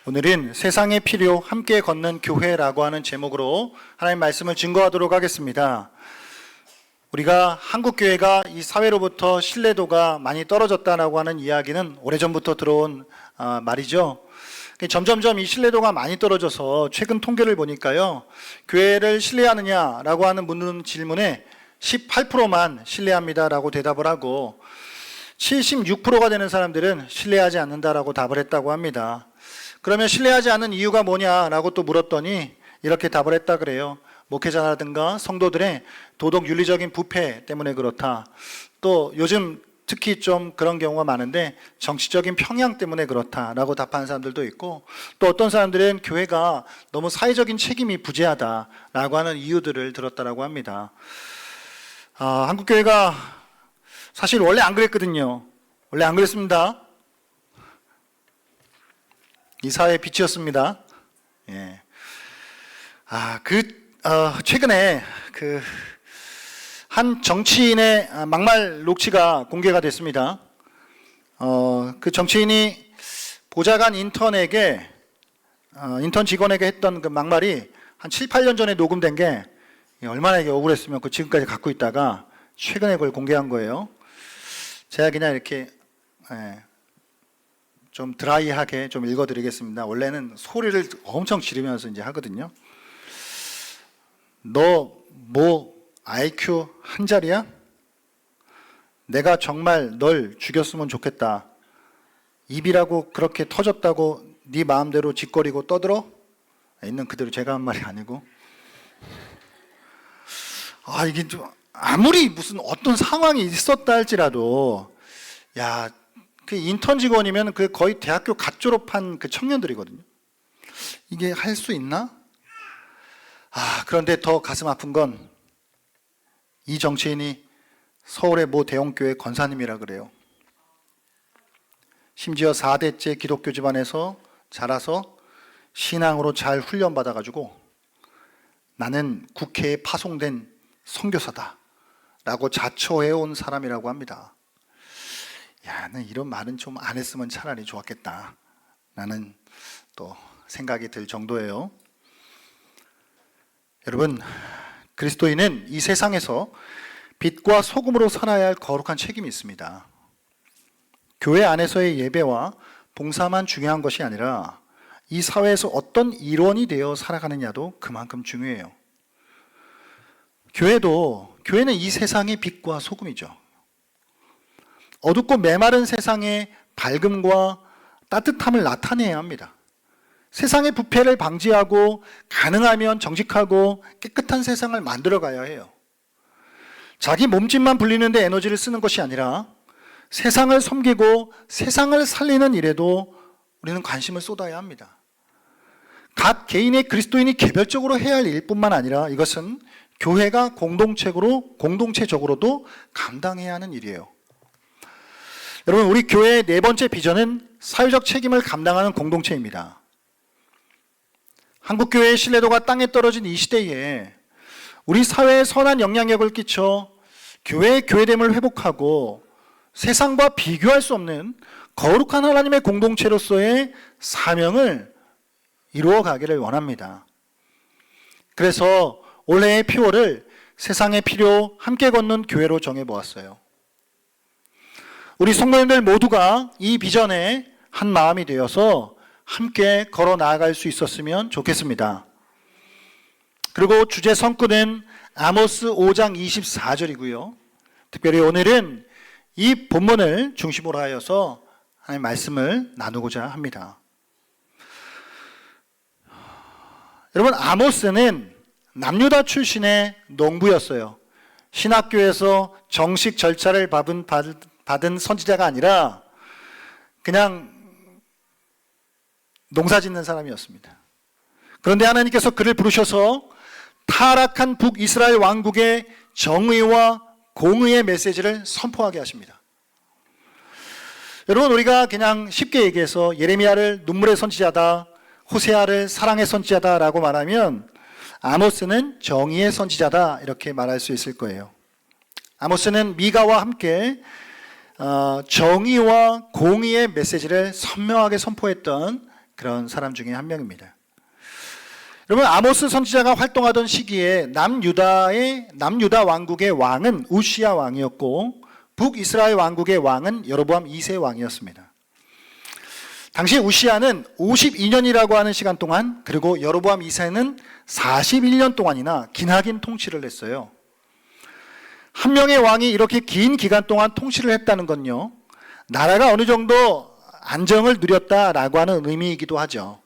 오늘은 세상의 필요 함께 걷는 교회라고 하는 제목으로 하나님 말씀을 증거하도록 하겠습니다. 우리가 한국교회가 이 사회로부터 신뢰도가 많이 떨어졌다라고 하는 이야기는 오래전부터 들어온 말이죠. 점점점 이 신뢰도가 많이 떨어져서 최근 통계를 보니까요, 교회를 신뢰하느냐라고 하는 묻는 질문에 18%만 신뢰합니다라고 대답을 하고 76%가 되는 사람들은 신뢰하지 않는다라고 답을 했다고 합니다. 그러면 신뢰하지 않는 이유가 뭐냐라고 또 물었더니 이렇게 답을 했다 그래요. 목회자라든가 성도들의 도덕 윤리적인 부패 때문에 그렇다. 또 요즘 특히 좀 그런 경우가 많은데 정치적인 평양 때문에 그렇다라고 답하는 사람들도 있고, 또 어떤 사람들은 교회가 너무 사회적인 책임이 부재하다라고 하는 이유들을 들었다라고 합니다. 한국교회가 사실 원래 안 그랬거든요. 원래 안 그랬습니다. 이 사회의 빛이었습니다. 예. 최근에 한 정치인의 막말 녹취가 공개가 됐습니다. 그 정치인이 보좌관 인턴 직원에게 했던 그 막말이 한 7, 8년 전에 녹음된 게 얼마나 이게 억울했으면 그 지금까지 갖고 있다가 최근에 그걸 공개한 거예요. 제가 그냥 이렇게 좀 드라이하게 좀 읽어드리겠습니다. 원래는 소리를 엄청 지르면서 이제 하거든요. 너 뭐 IQ 한 자리야? 내가 정말 널 죽였으면 좋겠다. 입이라고 그렇게 터졌다고 네 마음대로 짓거리고 떠들어? 있는 그대로 제가 한 말이 아니고. 이게 좀 아무리 무슨 어떤 상황이 있었다 할지라도, 그 인턴 직원이면 그 거의 대학교 갓 졸업한 그 청년들이거든요. 이게 할 수 있나? 그런데 더 가슴 아픈 건 이 정치인이 서울의 모 대형교회 권사님이라 그래요. 심지어 4대째 기독교 집안에서 자라서 신앙으로 잘 훈련받아가지고 나는 국회에 파송된 선교사다 라고 자처해온 사람이라고 합니다. 나는 이런 말은 좀 안 했으면 차라리 좋았겠다 라는 또 생각이 들 정도예요. 여러분, 그리스도인은 이 세상에서 빛과 소금으로 살아야 할 거룩한 책임이 있습니다. 교회 안에서의 예배와 봉사만 중요한 것이 아니라 이 사회에서 어떤 일원이 되어 살아가느냐도 그만큼 중요해요. 교회는 이 세상의 빛과 소금이죠. 어둡고 메마른 세상에 밝음과 따뜻함을 나타내야 합니다. 세상의 부패를 방지하고 가능하면 정직하고 깨끗한 세상을 만들어 가야 해요. 자기 몸집만 불리는데 에너지를 쓰는 것이 아니라 세상을 섬기고 세상을 살리는 일에도 우리는 관심을 쏟아야 합니다. 각 개인의 그리스도인이 개별적으로 해야 할 일뿐만 아니라 이것은 교회가 공동체적으로도 감당해야 하는 일이에요. 여러분, 우리 교회의 네 번째 비전은 사회적 책임을 감당하는 공동체입니다. 한국교회의 신뢰도가 땅에 떨어진 이 시대에 우리 사회에 선한 영향력을 끼쳐 교회의 교회됨을 회복하고 세상과 비교할 수 없는 거룩한 하나님의 공동체로서의 사명을 이루어 가기를 원합니다. 그래서 올해의 피월을 세상의 필요 함께 걷는 교회로 정해보았어요. 우리 성도님들 모두가 이 비전에 한 마음이 되어서 함께 걸어 나아갈 수 있었으면 좋겠습니다. 그리고 주제 성구는 아모스 5장 24절이고요. 특별히 오늘은 이 본문을 중심으로 하여서 하나님의 말씀을 나누고자 합니다. 여러분, 아모스는 남유다 출신의 농부였어요. 신학교에서 정식 절차를 받은 선지자가 아니라 그냥 농사 짓는 사람이었습니다. 그런데 하나님께서 그를 부르셔서 타락한 북이스라엘 왕국의 정의와 공의의 메시지를 선포하게 하십니다. 여러분, 우리가 그냥 쉽게 얘기해서 예레미야를 눈물의 선지자다, 호세아를 사랑의 선지자다라고 말하면 아모스는 정의의 선지자다 이렇게 말할 수 있을 거예요. 아모스는 미가와 함께 정의와 공의의 메시지를 선명하게 선포했던 그런 사람 중에 한 명입니다. 여러분, 아모스 선지자가 활동하던 시기에 남유다 왕국의 왕은 우시야 왕이었고 북이스라엘 왕국의 왕은 여로보암 2세 왕이었습니다. 당시 우시야는 52년이라고 하는 시간 동안, 그리고 여로보암 2세는 41년 동안이나 기나긴 통치를 했어요. 한 명의 왕이 이렇게 긴 기간 동안 통치를 했다는 건요, 나라가 어느 정도 안정을 누렸다라고 하는 의미이기도 하죠.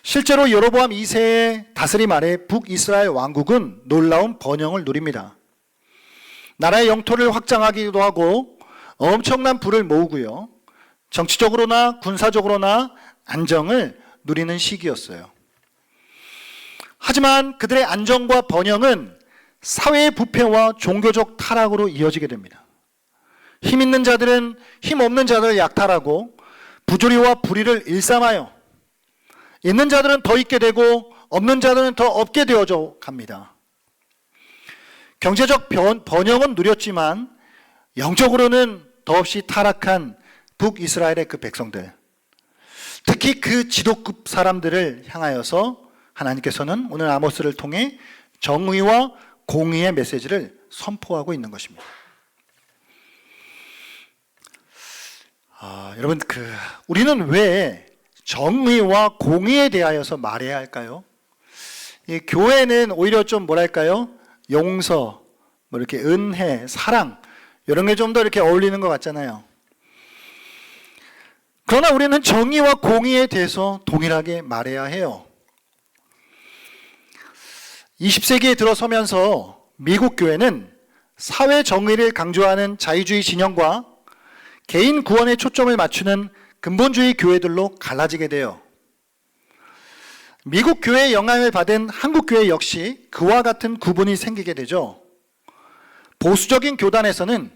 실제로 여로보암 2세의 다스림 아래 북이스라엘 왕국은 놀라운 번영을 누립니다. 나라의 영토를 확장하기도 하고 엄청난 부를 모으고요, 정치적으로나 군사적으로나 안정을 누리는 시기였어요. 하지만 그들의 안정과 번영은 사회의 부패와 종교적 타락으로 이어지게 됩니다. 힘 있는 자들은 힘 없는 자들을 약탈하고 부조리와 불의를 일삼하여 있는 자들은 더 있게 되고 없는 자들은 더 없게 되어져 갑니다. 경제적 번영은 누렸지만 영적으로는 더없이 타락한 북이스라엘의 그 백성들, 특히 그 지도급 사람들을 향하여서 하나님께서는 오늘 아모스를 통해 정의와 공의의 메시지를 선포하고 있는 것입니다. 여러분, 우리는 왜 정의와 공의에 대하여서 말해야 할까요? 이 교회는 오히려 좀 뭐랄까요? 용서, 이렇게 은혜, 사랑, 이런 게 좀 더 이렇게 어울리는 것 같잖아요. 그러나 우리는 정의와 공의에 대해서 동일하게 말해야 해요. 20세기에 들어서면서 미국 교회는 사회 정의를 강조하는 자유주의 진영과 개인 구원에 초점을 맞추는 근본주의 교회들로 갈라지게 돼요. 미국 교회의 영향을 받은 한국 교회 역시 그와 같은 구분이 생기게 되죠. 보수적인 교단에서는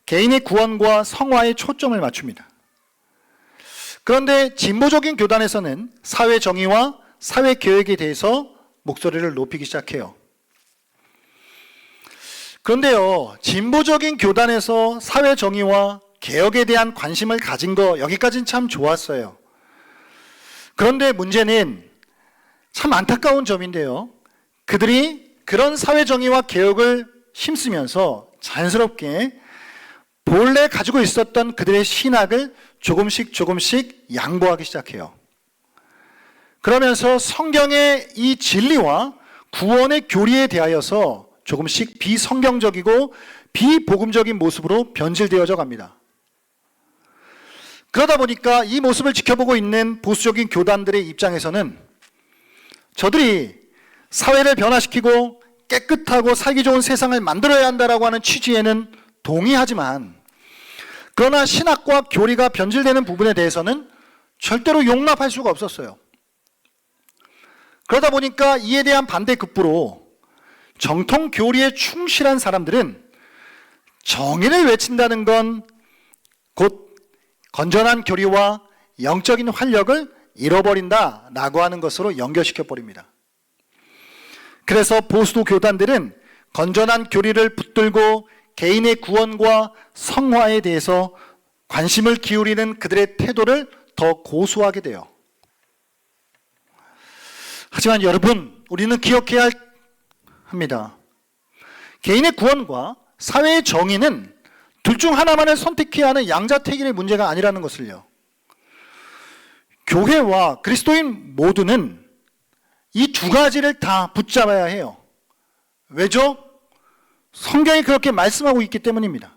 개인의 구원과 성화에 초점을 맞춥니다. 그런데 진보적인 교단에서는 사회 정의와 사회 계획에 대해서 목소리를 높이기 시작해요. 그런데요, 진보적인 교단에서 사회 정의와 개혁에 대한 관심을 가진 거, 여기까지는 참 좋았어요. 그런데 문제는 참 안타까운 점인데요, 그들이 그런 사회 정의와 개혁을 힘쓰면서 자연스럽게 본래 가지고 있었던 그들의 신학을 조금씩 양보하기 시작해요. 그러면서 성경의 이 진리와 구원의 교리에 대하여서 조금씩 비성경적이고 비복음적인 모습으로 변질되어져 갑니다. 그러다 보니까 이 모습을 지켜보고 있는 보수적인 교단들의 입장에서는 저들이 사회를 변화시키고 깨끗하고 살기 좋은 세상을 만들어야 한다라고 하는 취지에는 동의하지만, 그러나 신학과 교리가 변질되는 부분에 대해서는 절대로 용납할 수가 없었어요. 그러다 보니까 이에 대한 반대급부로 정통 교리에 충실한 사람들은 정의를 외친다는 건 곧 건전한 교리와 영적인 활력을 잃어버린다라고 하는 것으로 연결시켜 버립니다. 그래서 보수 교단들은 건전한 교리를 붙들고 개인의 구원과 성화에 대해서 관심을 기울이는 그들의 태도를 더 고수하게 돼요. 하지만 여러분, 우리는 기억해야 합니다. 개인의 구원과 사회의 정의는 둘 중 하나만을 선택해야 하는 양자택일의 문제가 아니라는 것을요, 교회와 그리스도인 모두는 이 두 가지를 다 붙잡아야 해요. 왜죠? 성경이 그렇게 말씀하고 있기 때문입니다.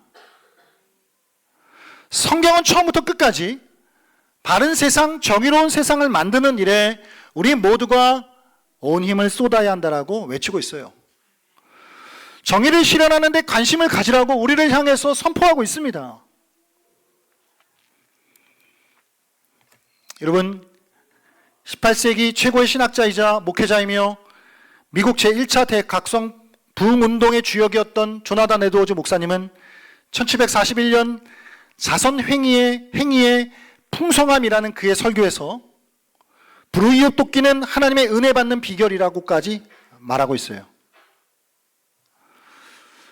성경은 처음부터 끝까지 바른 세상, 정의로운 세상을 만드는 일에 우리 모두가 온 힘을 쏟아야 한다라고 외치고 있어요. 정의를 실현하는 데 관심을 가지라고 우리를 향해서 선포하고 있습니다. 여러분, 18세기 최고의 신학자이자 목회자이며 미국 제1차 대각성 부흥운동의 주역이었던 조나단 에드워즈 목사님은 1741년 자선 행위의 풍성함이라는 그의 설교에서 불의욕 돕기는 하나님의 은혜 받는 비결이라고까지 말하고 있어요.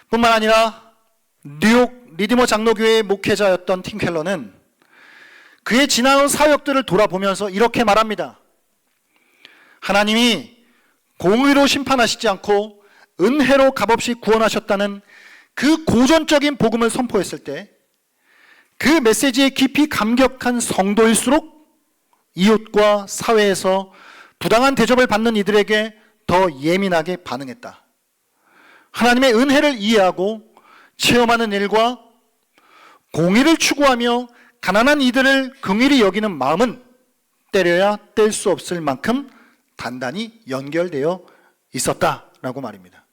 뿐만 아니라 뉴욕 리디머 장로교회의 목회자였던 팀 켈러는 그의 지나온 사역들을 돌아보면서 이렇게 말합니다. 하나님이 공의로 심판하시지 않고 은혜로 값없이 구원하셨다는 그 고전적인 복음을 선포했을 때 그 메시지에 깊이 감격한 성도일수록 이웃과 사회에서 부당한 대접을 받는 이들에게 더 예민하게 반응했다. 하나님의 은혜를 이해하고 체험하는 일과 공의를 추구하며 가난한 이들을 긍휼히 여기는 마음은 때려야 뗄 수 없을 만큼 단단히 연결되어 있었다라고 말입니다.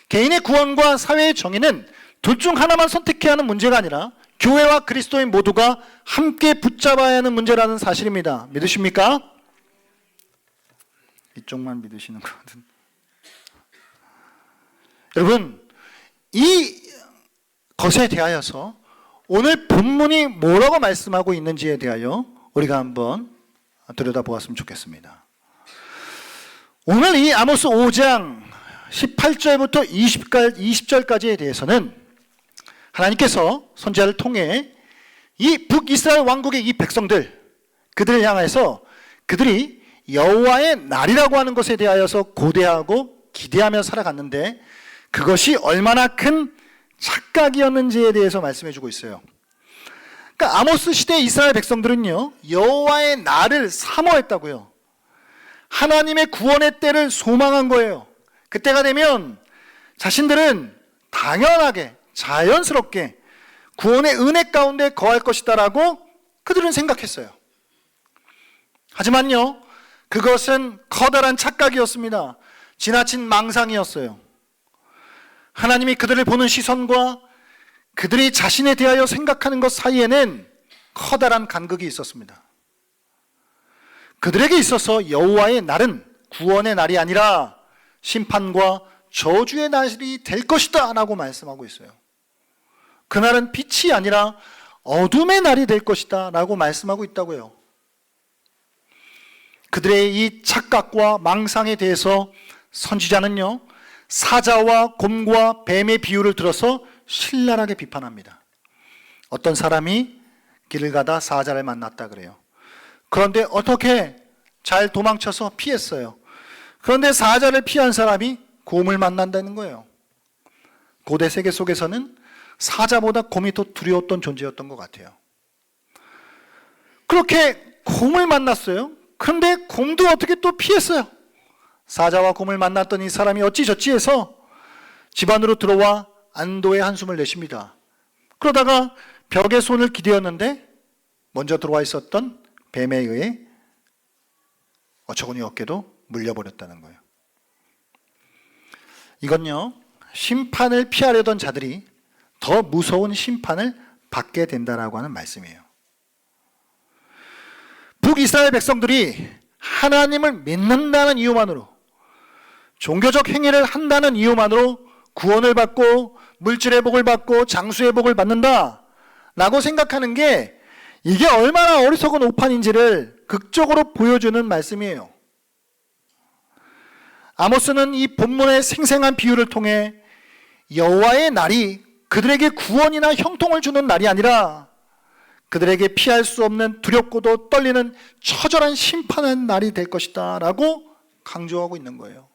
개인의 구원과 사회의 정의는 둘 중 하나만 선택해야 하는 문제가 아니라 교회와 그리스도인 모두가 함께 붙잡아야 하는 문제라는 사실입니다. 믿으십니까? 이쪽만 믿으시는 거거든. 여러분, 이 것에 대하여서 오늘 본문이 뭐라고 말씀하고 있는지에 대하여 우리가 한번 들여다보았으면 좋겠습니다. 오늘 이 아모스 5장 18절부터 20절까지에 대해서는 하나님께서 선지자를 통해 이 북이스라엘 왕국의 이 백성들, 그들을 향해서 그들이 여호와의 날이라고 하는 것에 대하여서 고대하고 기대하며 살아갔는데 그것이 얼마나 큰 착각이었는지에 대해서 말씀해 주고 있어요. 그러니까 아모스 시대 이스라엘 백성들은요, 여호와의 날을 사모했다고요. 하나님의 구원의 때를 소망한 거예요. 그때가 되면 자신들은 당연하게 자연스럽게 구원의 은혜 가운데 거할 것이다라고 그들은 생각했어요. 하지만요, 그것은 커다란 착각이었습니다. 지나친 망상이었어요. 하나님이 그들을 보는 시선과 그들이 자신에 대하여 생각하는 것 사이에는 커다란 간극이 있었습니다. 그들에게 있어서 여호와의 날은 구원의 날이 아니라 심판과 저주의 날이 될 것이다 라고 말씀하고 있어요. 그날은 빛이 아니라 어둠의 날이 될 것이다 라고 말씀하고 있다고요. 그들의 이 착각과 망상에 대해서 선지자는요, 사자와 곰과 뱀의 비유를 들어서 신랄하게 비판합니다. 어떤 사람이 길을 가다 사자를 만났다 그래요. 그런데 어떻게 잘 도망쳐서 피했어요. 그런데 사자를 피한 사람이 곰을 만난다는 거예요. 고대 세계 속에서는 사자보다 곰이 더 두려웠던 존재였던 것 같아요. 그렇게 곰을 만났어요. 그런데 곰도 어떻게 또 피했어요. 사자와 곰을 만났던 이 사람이 어찌저찌 해서 집 안으로 들어와 안도의 한숨을 내쉽니다. 그러다가 벽에 손을 기대었는데 먼저 들어와 있었던 뱀에 의해 어처구니 없게도 물려버렸다는 거예요. 이건요, 심판을 피하려던 자들이 더 무서운 심판을 받게 된다라고 하는 말씀이에요. 북이스라엘 백성들이 하나님을 믿는다는 이유만으로, 종교적 행위를 한다는 이유만으로 구원을 받고 물질의 복을 받고 장수의 복을 받는다 라고 생각하는 게 이게 얼마나 어리석은 오판인지를 극적으로 보여주는 말씀이에요. 아모스는 이 본문의 생생한 비유를 통해 여호와의 날이 그들에게 구원이나 형통을 주는 날이 아니라 그들에게 피할 수 없는 두렵고도 떨리는 처절한 심판의 날이 될 것이다 라고 강조하고 있는 거예요.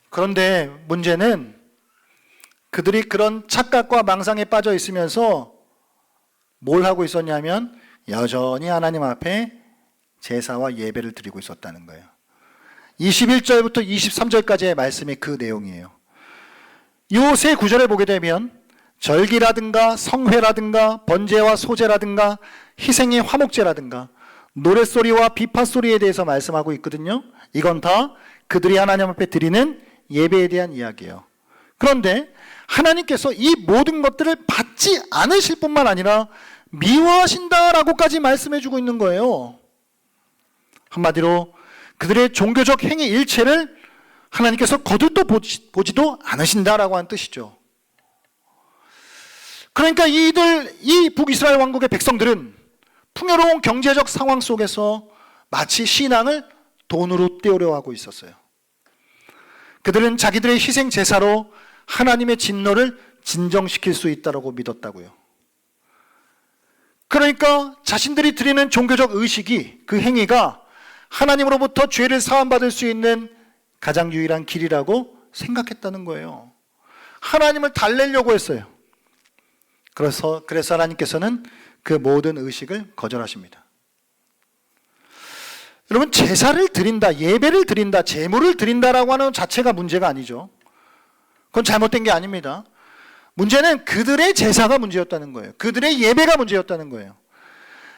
그런데 문제는 그들이 그런 착각과 망상에 빠져 있으면서 뭘 하고 있었냐면 여전히 하나님 앞에 제사와 예배를 드리고 있었다는 거예요. 21절부터 23절까지의 말씀이 그 내용이에요. 이 세 구절을 보게 되면 절기라든가 성회라든가 번제와 소제라든가 희생의 화목제라든가 노랫소리와 비파소리에 대해서 말씀하고 있거든요. 이건 다 그들이 하나님 앞에 드리는 예배에 대한 이야기예요. 그런데 하나님께서 이 모든 것들을 받지 않으실 뿐만 아니라 미워하신다라고까지 말씀해 주고 있는 거예요. 한마디로 그들의 종교적 행위 일체를 하나님께서 거들떠 보지도 않으신다라고 하는 뜻이죠. 그러니까 이 북이스라엘 왕국의 백성들은 풍요로운 경제적 상황 속에서 마치 신앙을 돈으로 때우려 하고 있었어요. 그들은 자기들의 희생 제사로 하나님의 진노를 진정시킬 수 있다고 믿었다고요. 그러니까 자신들이 드리는 종교적 의식이, 그 행위가 하나님으로부터 죄를 사함받을 수 있는 가장 유일한 길이라고 생각했다는 거예요. 하나님을 달래려고 했어요. 그래서 하나님께서는 그 모든 의식을 거절하십니다. 여러분, 제사를 드린다, 예배를 드린다, 제물을 드린다라고 하는 자체가 문제가 아니죠. 그건 잘못된 게 아닙니다. 문제는 그들의 제사가 문제였다는 거예요. 그들의 예배가 문제였다는 거예요.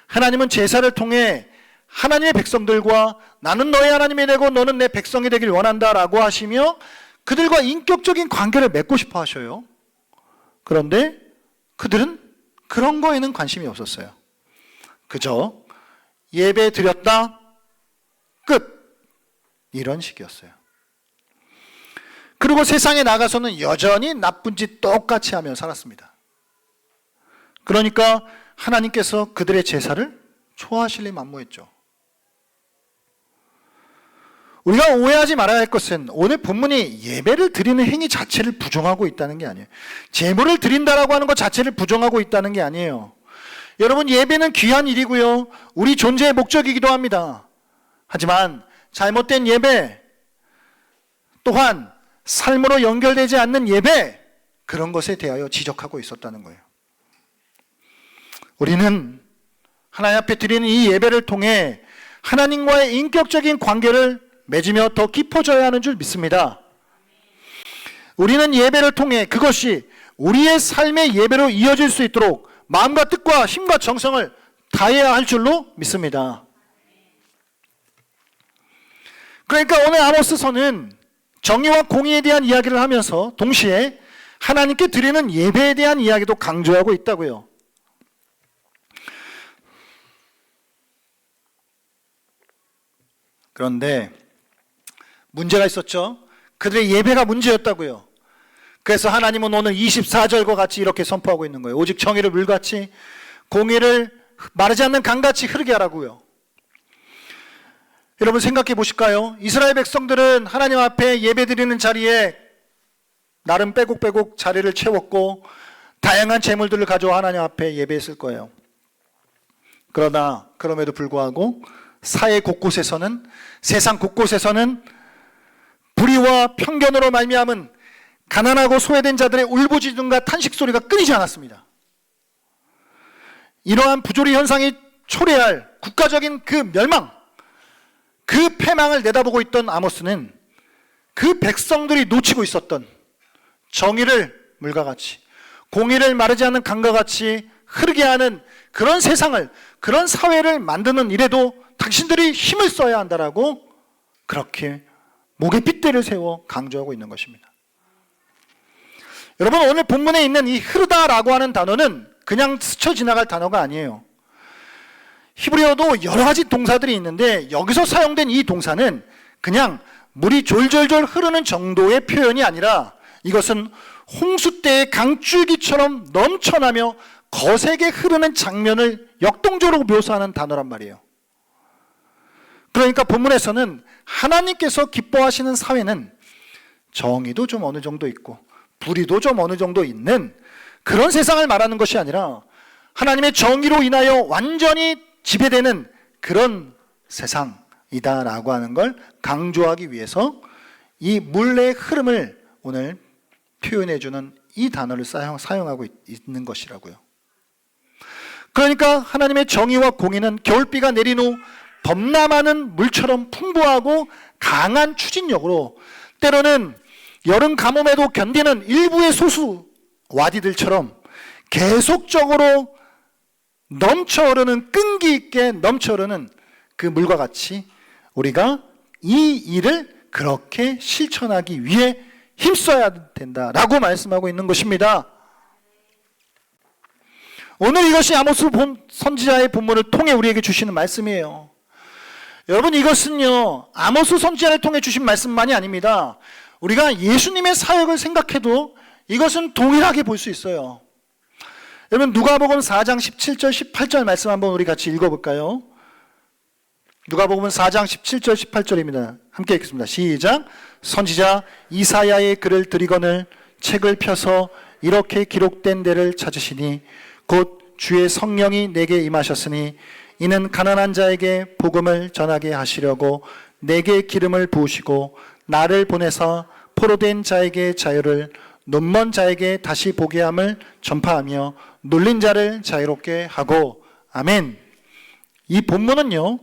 하나님은 제사를 통해 하나님의 백성들과 나는 너의 하나님이 되고 너는 내 백성이 되길 원한다라고 하시며 그들과 인격적인 관계를 맺고 싶어 하셔요. 그런데 그들은 그런 거에는 관심이 없었어요. 그저 예배 드렸다, 끝, 이런 식이었어요. 그리고 세상에 나가서는 여전히 나쁜 짓 똑같이 하며 살았습니다. 그러니까 하나님께서 그들의 제사를 좋아하실 리 만무했죠. 우리가 오해하지 말아야 할 것은 오늘 본문이 예배를 드리는 행위 자체를 부정하고 있다는 게 아니에요. 제물을 드린다라고 하는 것 자체를 부정하고 있다는 게 아니에요. 여러분, 예배는 귀한 일이고요, 우리 존재의 목적이기도 합니다. 하지만 잘못된 예배, 또한 삶으로 연결되지 않는 예배, 그런 것에 대하여 지적하고 있었다는 거예요. 우리는 하나님 앞에 드리는 이 예배를 통해 하나님과의 인격적인 관계를 맺으며 더 깊어져야 하는 줄 믿습니다. 우리는 예배를 통해 그것이 우리의 삶의 예배로 이어질 수 있도록 마음과 뜻과 힘과 정성을 다해야 할 줄로 믿습니다. 그러니까 오늘 아모스서는 정의와 공의에 대한 이야기를 하면서 동시에 하나님께 드리는 예배에 대한 이야기도 강조하고 있다고요. 그런데 문제가 있었죠. 그들의 예배가 문제였다고요. 그래서 하나님은 오늘 24절과 같이 이렇게 선포하고 있는 거예요. 오직 정의를 물같이 공의를 마르지 않는 강같이 흐르게 하라고요. 여러분, 생각해 보실까요? 이스라엘 백성들은 하나님 앞에 예배드리는 자리에 나름 빼곡빼곡 자리를 채웠고 다양한 제물들을 가져와 하나님 앞에 예배했을 거예요. 그러나 그럼에도 불구하고 사회 곳곳에서는, 세상 곳곳에서는 불의와 편견으로 말미암은 가난하고 소외된 자들의 울부짖음과 탄식 소리가 끊이지 않았습니다. 이러한 부조리 현상이 초래할 국가적인 그 멸망, 그 패망을 내다보고 있던 아모스는 그 백성들이 놓치고 있었던 정의를 물과 같이, 공의를 마르지 않는 강과 같이 흐르게 하는 그런 세상을, 그런 사회를 만드는 일에도 당신들이 힘을 써야 한다라고 그렇게 목에 핏대를 세워 강조하고 있는 것입니다. 여러분, 오늘 본문에 있는 이 흐르다라고 하는 단어는 그냥 스쳐 지나갈 단어가 아니에요. 히브리어도 여러 가지 동사들이 있는데 여기서 사용된 이 동사는 그냥 물이 졸졸졸 흐르는 정도의 표현이 아니라 이것은 홍수 때의 강줄기처럼 넘쳐나며 거세게 흐르는 장면을 역동적으로 묘사하는 단어란 말이에요. 그러니까 본문에서는 하나님께서 기뻐하시는 사회는 정의도 좀 어느 정도 있고 불의도 좀 어느 정도 있는 그런 세상을 말하는 것이 아니라 하나님의 정의로 인하여 완전히 지배되는 그런 세상이다라고 하는 걸 강조하기 위해서 이 물의 흐름을 오늘 표현해주는 이 단어를 사용하고 있는 것이라고요. 그러니까 하나님의 정의와 공의는 겨울비가 내린 후 범람하는 물처럼 풍부하고 강한 추진력으로 때로는 여름 가뭄에도 견디는 일부의 소수 와디들처럼 계속적으로 넘쳐흐르는, 끈기 있게 넘쳐흐르는 그 물과 같이 우리가 이 일을 그렇게 실천하기 위해 힘써야 된다라고 말씀하고 있는 것입니다. 오늘 이것이 아모스 선지자의 본문을 통해 우리에게 주시는 말씀이에요. 여러분, 이것은요 아모스 선지자를 통해 주신 말씀만이 아닙니다. 우리가 예수님의 사역을 생각해도 이것은 동일하게 볼 수 있어요. 여러분, 누가복음 4장 17절 18절 말씀 한번 우리 같이 읽어볼까요? 누가복음 4장 17절 18절입니다. 함께 읽겠습니다. 시작. 선지자 이사야의 글을 들이거늘 책을 펴서 이렇게 기록된 데를 찾으시니 곧 주의 성령이 내게 임하셨으니 이는 가난한 자에게 복음을 전하게 하시려고 내게 기름을 부으시고 나를 보내사 포로된 자에게 자유를, 눈먼 자에게 다시 보게 함을 전파하며 눌린 자를 자유롭게 하고. 아멘. 이 본문은요,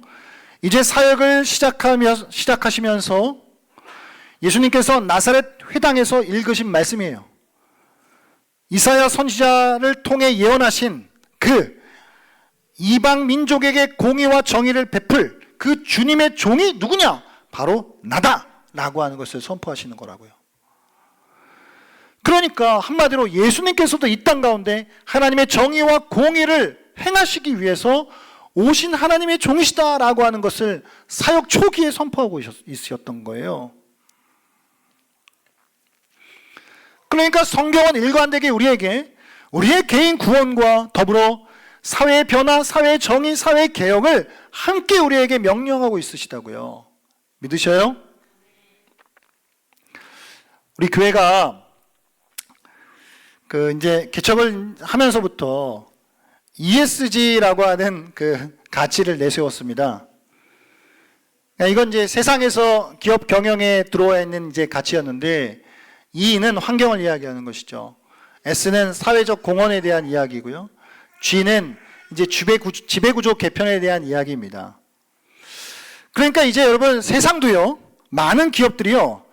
이제 사역을 시작하시면서 예수님께서 나사렛 회당에서 읽으신 말씀이에요. 이사야 선지자를 통해 예언하신 그 이방 민족에게 공의와 정의를 베풀 그 주님의 종이 누구냐? 바로 나다! 라고 하는 것을 선포하시는 거라고요. 그러니까 한마디로 예수님께서도 이 땅 가운데 하나님의 정의와 공의를 행하시기 위해서 오신 하나님의 종이시다라고 하는 것을 사역 초기에 선포하고 있으셨던 거예요. 그러니까 성경은 일관되게 우리에게 우리의 개인 구원과 더불어 사회의 변화, 사회의 정의, 사회의 개혁을 함께 우리에게 명령하고 있으시다고요. 믿으셔요? 우리 교회가 이제 개척을 하면서부터 ESG라고 하는 그 가치를 내세웠습니다. 이건 이제 세상에서 기업 경영에 들어와 있는 이제 가치였는데, E는 환경을 이야기하는 것이죠. S는 사회적 공헌에 대한 이야기고요. G는 이제 지배구조 개편에 대한 이야기입니다. 그러니까 이제 여러분, 세상도요, 많은 기업들이요,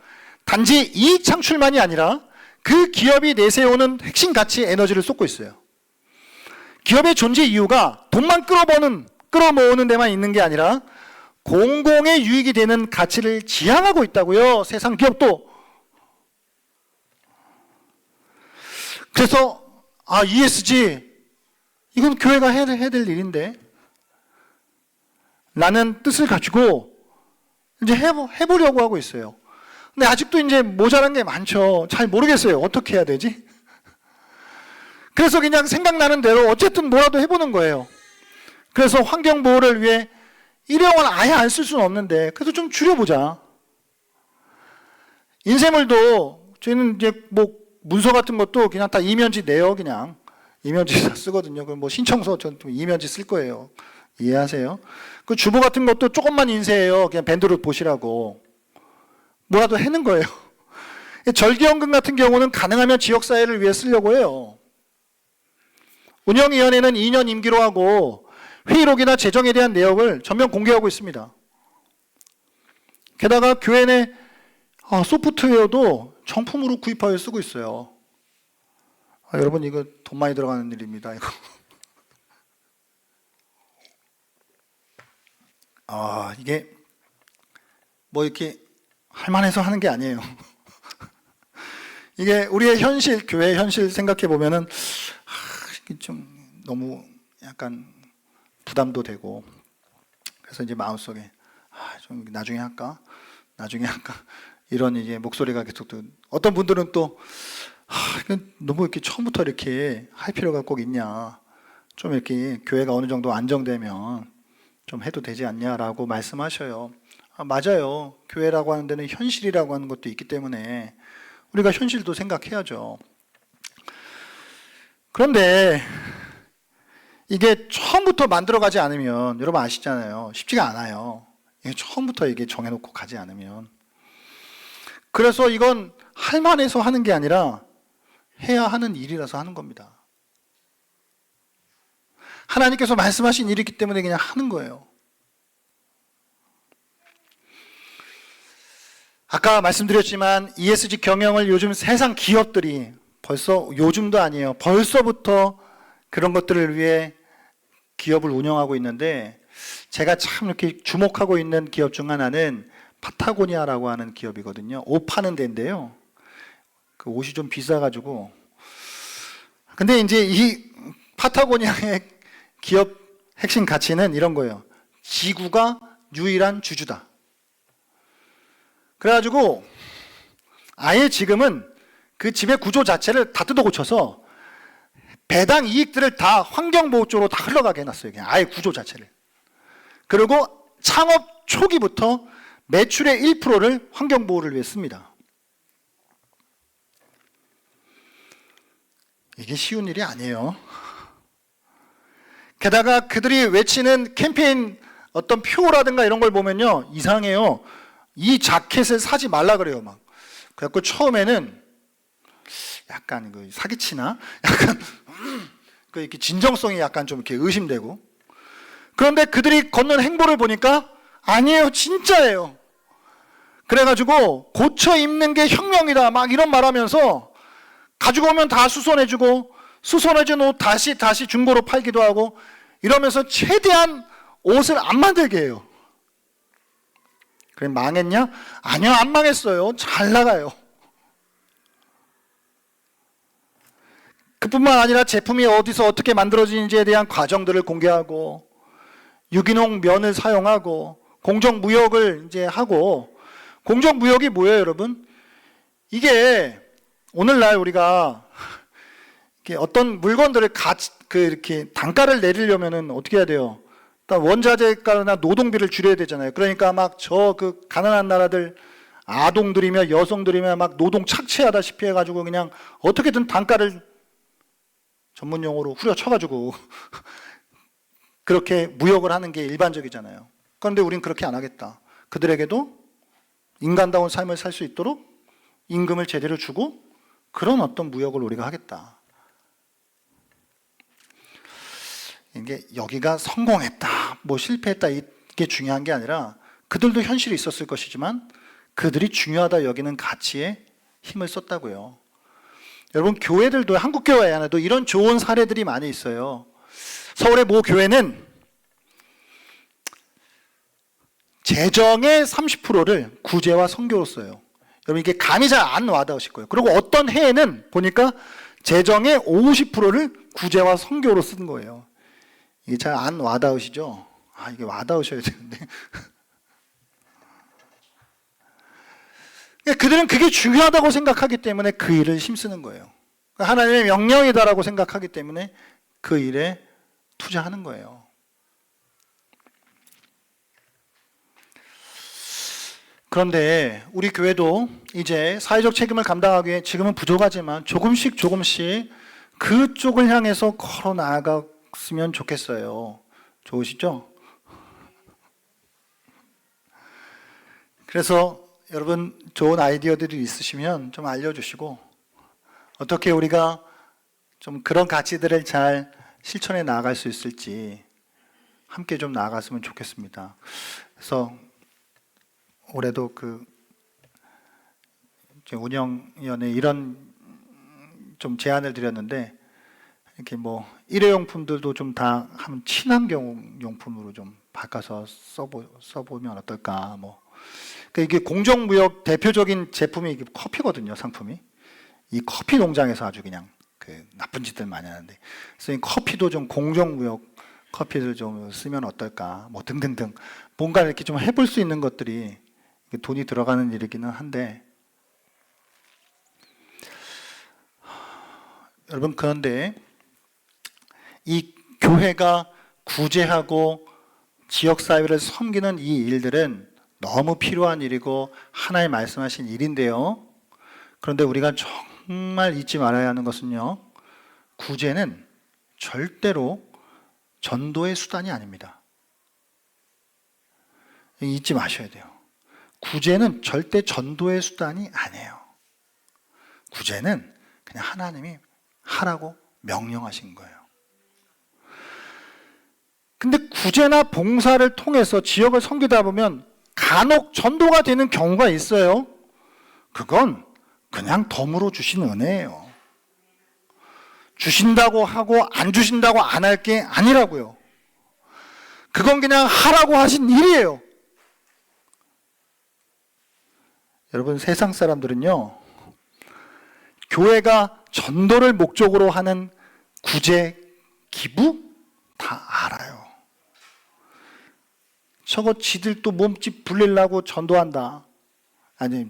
단지 이익 창출만이 아니라 그 기업이 내세우는 핵심 가치 에너지를 쏟고 있어요. 기업의 존재 이유가 돈만 끌어모으는 데만 있는 게 아니라 공공의 유익이 되는 가치를 지향하고 있다고요, 세상 기업도. 그래서 ESG 이건 교회가 해야 될 일인데 라는 뜻을 가지고 이제 해보려고 하고 있어요. 근데 아직도 이제 모자란 게 많죠. 잘 모르겠어요. 어떻게 해야 되지? 그래서 그냥 생각나는 대로 어쨌든 뭐라도 해보는 거예요. 그래서 환경보호를 위해 일회용을 아예 안 쓸 수는 없는데 그래서 좀 줄여보자. 인쇄물도 저희는 이제 뭐 문서 같은 것도 그냥 다 이면지 내요. 그냥 이면지 다 쓰거든요. 그럼 뭐 신청서 전 이면지 쓸 거예요. 이해하세요? 그 주보 같은 것도 조금만 인쇄해요. 그냥 밴드로 보시라고. 뭐라도 해는 거예요. 절기연금 같은 경우는 가능하면 지역사회를 위해 쓰려고 해요. 운영위원회는 2년 임기로 하고 회의록이나 재정에 대한 내역을 전면 공개하고 있습니다. 게다가 교회 내 소프트웨어도 정품으로 구입하여 쓰고 있어요. 여러분, 이거 돈 많이 들어가는 일입니다. 이거. 이게 뭐 이렇게 할만해서 하는 게 아니에요. 이게 우리의 현실, 교회의 현실 생각해 보면은 좀 너무 약간 부담도 되고, 그래서 이제 마음속에 좀 나중에 할까 이런 이제 목소리가 계속 어떤 분들은 또 너무 이렇게 처음부터 이렇게 할 필요가 꼭 있냐, 좀 이렇게 교회가 어느 정도 안정되면 좀 해도 되지 않냐라고 말씀하셔요. 맞아요. 교회라고 하는 데는 현실이라고 하는 것도 있기 때문에 우리가 현실도 생각해야죠. 그런데 이게 처음부터 만들어가지 않으면, 여러분 아시잖아요, 쉽지가 않아요. 이게 처음부터 이게 정해놓고 가지 않으면. 그래서 이건 할만해서 하는 게 아니라 해야 하는 일이라서 하는 겁니다. 하나님께서 말씀하신 일이기 때문에 그냥 하는 거예요. 아까 말씀드렸지만 ESG 경영을 요즘 세상 기업들이 벌써, 요즘도 아니에요, 벌써부터 그런 것들을 위해 기업을 운영하고 있는데, 제가 참 이렇게 주목하고 있는 기업 중 하나는 파타고니아라고 하는 기업이거든요. 옷 파는 데인데요, 그 옷이 좀 비싸가지고. 근데 이제 이 파타고니아의 기업 핵심 가치는 이런 거예요. 지구가 유일한 주주다. 그래가지고 아예 지금은 그 지배 구조 자체를 다 뜯어 고쳐서 배당 이익들을 다 환경보호 쪽으로 다 흘러가게 해놨어요. 그냥 아예 구조 자체를. 그리고 창업 초기부터 매출의 1%를 환경보호를 위해 씁니다. 이게 쉬운 일이 아니에요. 게다가 그들이 외치는 캠페인 어떤 표라든가 이런 걸 보면요, 이상해요. 이 자켓을 사지 말라 그래요, 막. 그래갖고 처음에는 약간 그 사기치나? 약간 그 이렇게 진정성이 약간 좀 이렇게 의심되고. 그런데 그들이 걷는 행보를 보니까 아니에요, 진짜예요. 그래가지고 고쳐 입는 게 혁명이다, 막 이런 말하면서 가지고 오면 다 수선해주고, 수선해준 옷 다시 중고로 팔기도 하고, 이러면서 최대한 옷을 안 만들게 해요. 그래 망했냐? 아니요, 안 망했어요. 잘 나가요. 그뿐만 아니라 제품이 어디서 어떻게 만들어지는지에 대한 과정들을 공개하고, 유기농 면을 사용하고, 공정무역을 이제 하고. 공정무역이 뭐예요, 여러분? 이게 오늘날 우리가 어떤 물건들을 이렇게 단가를 내리려면은 어떻게 해야 돼요? 일단 원자재가나 노동비를 줄여야 되잖아요. 그러니까 막 그 가난한 나라들 아동들이며 여성들이며 막 노동 착취하다시피 해가지고 그냥 어떻게든 단가를 전문 용어로 후려쳐가지고 그렇게 무역을 하는 게 일반적이잖아요. 그런데 우린 그렇게 안 하겠다. 그들에게도 인간다운 삶을 살 수 있도록 임금을 제대로 주고 그런 어떤 무역을 우리가 하겠다. 이게 여기가 성공했다, 뭐 실패했다, 이게 중요한 게 아니라 그들도 현실이 있었을 것이지만 그들이 중요하다 여기는 가치에 힘을 썼다고요. 여러분, 교회들도, 한국 교회 안에도 이런 좋은 사례들이 많이 있어요. 서울의 모 교회는 재정의 30%를 구제와 선교로 써요. 여러분, 이게 감이 잘 안 와닿으실 거예요. 그리고 어떤 해에는 보니까 재정의 50%를 구제와 선교로 쓴 거예요. 이게 잘 안 와닿으시죠? 아, 이게 와닿으셔야 되는데. 그들은 그게 중요하다고 생각하기 때문에 그 일을 힘쓰는 거예요. 하나님의 명령이다라고 생각하기 때문에 그 일에 투자하는 거예요. 그런데 우리 교회도 이제 사회적 책임을 감당하기 위해 지금은 부족하지만 조금씩 그쪽을 향해서 걸어 나아갔으면 좋겠어요. 좋으시죠? 그래서 여러분, 좋은 아이디어들이 있으시면 좀 알려주시고, 어떻게 우리가 좀 그런 가치들을 잘 실천해 나아갈 수 있을지 함께 좀 나아갔으면 좋겠습니다. 그래서 올해도 운영위원회 이런 좀 제안을 드렸는데, 이렇게 뭐 일회용품들도 좀 다 하면 친환경 용품으로 좀 바꿔서 써보면 어떨까. 뭐 이게 공정무역 대표적인 제품이 이게 커피거든요, 상품이. 이 커피 농장에서 아주 그냥 그 나쁜 짓들 많이 하는데, 그래서 이 커피도 좀 공정무역 커피를 좀 쓰면 어떨까, 뭐 등등등 뭔가 이렇게 좀 해볼 수 있는 것들이 돈이 들어가는 일이기는 한데, 여러분, 그런데 이 교회가 구제하고 지역사회를 섬기는 이 일들은 너무 필요한 일이고 하나님 말씀하신 일인데요. 그런데 우리가 정말 잊지 말아야 하는 것은요, 구제는 절대로 전도의 수단이 아닙니다. 잊지 마셔야 돼요. 구제는 절대 전도의 수단이 아니에요. 구제는 그냥 하나님이 하라고 명령하신 거예요. 근데 구제나 봉사를 통해서 지역을 섬기다 보면 간혹 전도가 되는 경우가 있어요. 그건 그냥 덤으로 주신 은혜예요. 주신다고 하고 안 주신다고 안 할 게 아니라고요. 그건 그냥 하라고 하신 일이에요. 여러분, 세상 사람들은요, 교회가 전도를 목적으로 하는 구제, 기부 다 알아요. 저거 지들 또 몸집 불리려고 전도한다, 아니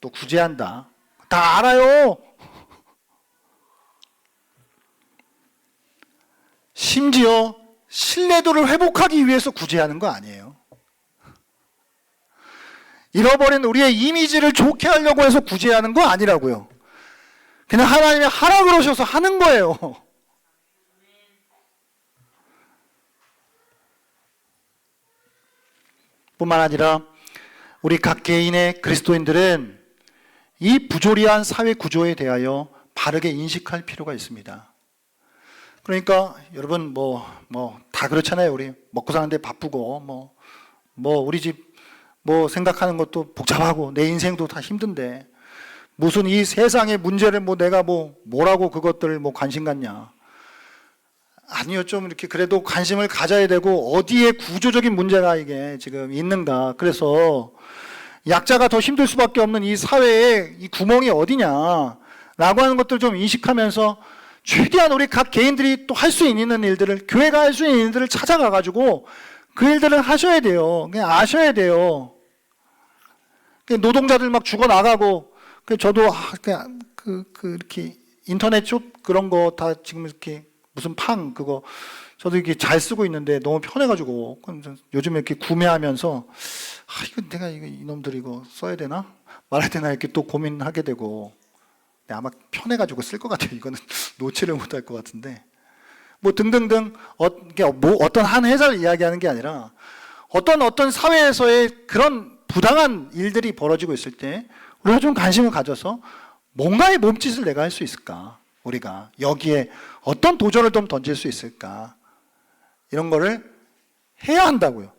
또 구제한다, 다 알아요. 심지어 신뢰도를 회복하기 위해서 구제하는 거 아니에요. 잃어버린 우리의 이미지를 좋게 하려고 해서 구제하는 거 아니라고요. 그냥 하나님이 하라 그러셔서 하는 거예요. 뿐만 아니라 우리 각 개인의 그리스도인들은 이 부조리한 사회 구조에 대하여 바르게 인식할 필요가 있습니다. 그러니까 여러분 다 그렇잖아요. 우리 먹고 사는데 바쁘고 우리 집 생각하는 것도 복잡하고 내 인생도 다 힘든데 무슨 이 세상의 문제를 내가 뭐라고 그것들을 관심 갖냐. 아니요, 좀 이렇게 그래도 관심을 가져야 되고 어디에 구조적인 문제가 이게 지금 있는가. 그래서 약자가 더 힘들 수밖에 없는 이 사회에 이 구멍이 어디냐라고 하는 것들 좀 인식하면서 최대한 우리 각 개인들이 또 할 수 있는 일들을, 교회가 할 수 있는 일들을 찾아가가지고 그 일들을 하셔야 돼요. 그냥 아셔야 돼요. 노동자들 막 죽어 나가고, 저도 그냥 이렇게 인터넷 숍 그런 거 다 지금 이렇게 무슨 그거 저도 이렇게 잘 쓰고 있는데 너무 편해가지고 요즘 이렇게 구매하면서 이거 내가 이놈들 이거 써야 되나 말아야 되나 이렇게 또 고민하게 되고, 아마 편해가지고 쓸 것 같아요. 이거는 놓지를 못할 것 같은데 등등등 어떤 한 회사를 이야기하는 게 아니라 어떤 사회에서의 그런 부당한 일들이 벌어지고 있을 때 우리가 좀 관심을 가져서 뭔가의 몸짓을 내가 할 수 있을까, 우리가 여기에 어떤 도전을 좀 던질 수 있을까, 이런 거를 해야 한다고요.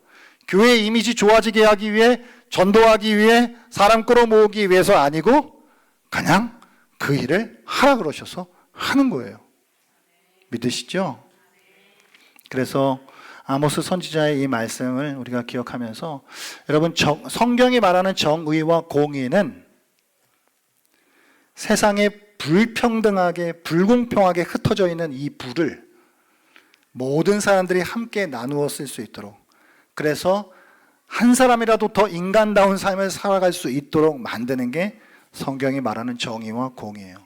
교회의 이미지 좋아지게 하기 위해, 전도하기 위해, 사람 끌어모으기 위해서 아니고 그냥 그 일을 하라 그러셔서 하는 거예요. 믿으시죠? 그래서 아모스 선지자의 이 말씀을 우리가 기억하면서 여러분, 성경이 말하는 정의와 공의는 세상에 불평등하게 불공평하게 흩어져 있는 이 불을 모든 사람들이 함께 나누어 쓸 수 있도록, 그래서 한 사람이라도 더 인간다운 삶을 살아갈 수 있도록 만드는 게 성경이 말하는 정의와 공의예요.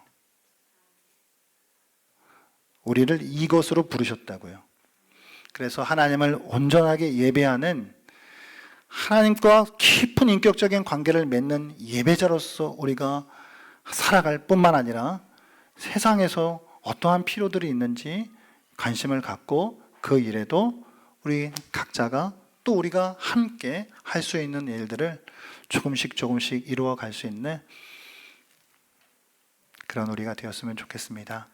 우리를 이것으로 부르셨다고요. 그래서 하나님을 온전하게 예배하는, 하나님과 깊은 인격적인 관계를 맺는 예배자로서 우리가 살아갈 뿐만 아니라 세상에서 어떠한 필요들이 있는지 관심을 갖고 그 일에도 우리 각자가 또 우리가 함께 할 수 있는 일들을 조금씩 이루어 갈 수 있는 그런 우리가 되었으면 좋겠습니다.